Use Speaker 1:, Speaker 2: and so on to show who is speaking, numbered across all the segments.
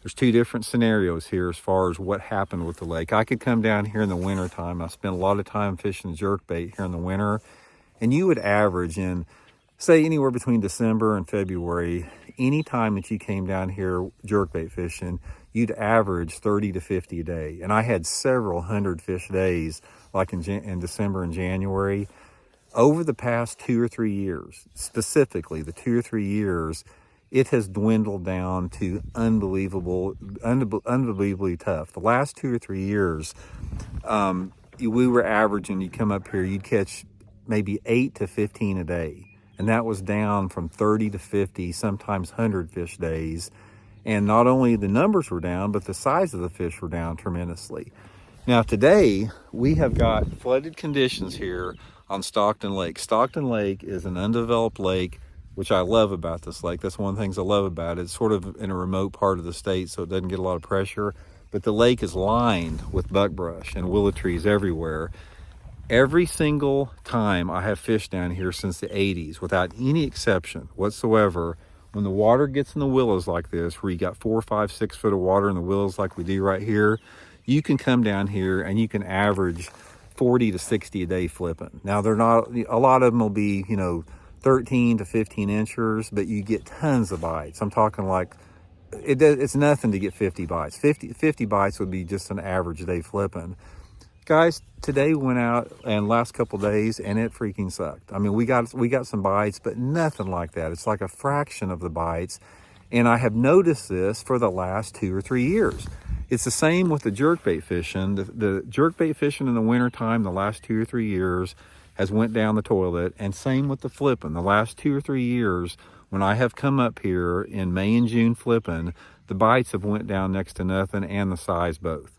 Speaker 1: there's two different scenarios here as far as what happened with the lake. I could come down here in the winter time. I spent a lot of time fishing jerkbait here in the winter, and you would average in, say, anywhere between December and February, any time that you came down here jerkbait fishing, you'd average 30 to 50 a day. And I had several hundred fish days, like in December and January. Over the past 2 or 3 years, specifically the 2 or 3 years, it has dwindled down to unbelievably tough. The last 2 or 3 years, we were averaging, you come up here, you'd catch maybe 8 to 15 a day. And that was down from 30 to 50, sometimes 100 fish days. And not only the numbers were down, but the size of the fish were down tremendously. Now today, we have got flooded conditions here on Stockton Lake. Stockton Lake is an undeveloped lake, which I love about this lake. That's one of the things I love about it. It's sort of in a remote part of the state, so it doesn't get a lot of pressure. But the lake is lined with buckbrush and willow trees everywhere. Every single time I have fished down here since the 80s, without any exception whatsoever, when the water gets in the willows like this, where you got 4, 5, 6 foot of water in the willows like we do right here, you can come down here and you can average 40 to 60 a day flipping. Now, they're not, a lot of them will be, 13 to 15 inchers, but you get tons of bites. I'm talking like, it's nothing to get 50 bites. 50 bites would be just an average day flipping. Guys, today went out and last couple days, and it freaking sucked. I mean, we got some bites, but nothing like that. It's like a fraction of the bites. And I have noticed this for the last 2 or 3 years. It's the same with the jerkbait fishing. The jerkbait fishing in the wintertime, the last 2 or 3 years, has went down the toilet. And same with the flipping. The last 2 or 3 years, when I have come up here in May and June flipping, the bites have went down next to nothing, and the size both.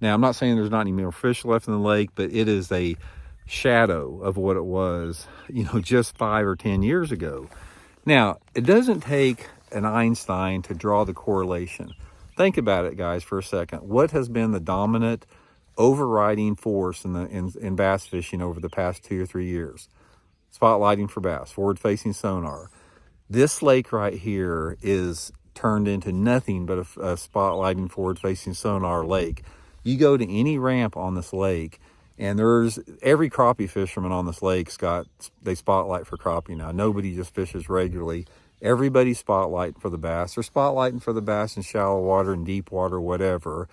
Speaker 1: Now, I'm not saying there's not any more fish left in the lake, but it is a shadow of what it was, just 5 or 10 years ago. Now, it doesn't take an Einstein to draw the correlation. Think about it, guys, for a second. What has been the dominant overriding force in bass fishing over the past 2 or 3 years? Spotlighting for bass, forward-facing sonar. This lake right here is turned into nothing but a spotlighting forward-facing sonar lake. You go to any ramp on this lake, and there's every crappie fisherman on this lake they spotlight for crappie now. Nobody just fishes regularly. Everybody's spotlighting for the bass. They're spotlighting for the bass in shallow water and deep water, whatever.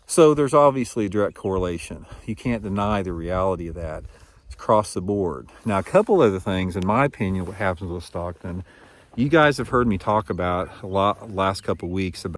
Speaker 1: So there's obviously a direct correlation. You can't deny the reality of that. It's across the board. Now, a couple other things, in my opinion, what happens with Stockton, you guys have heard me talk about a lot last couple of weeks about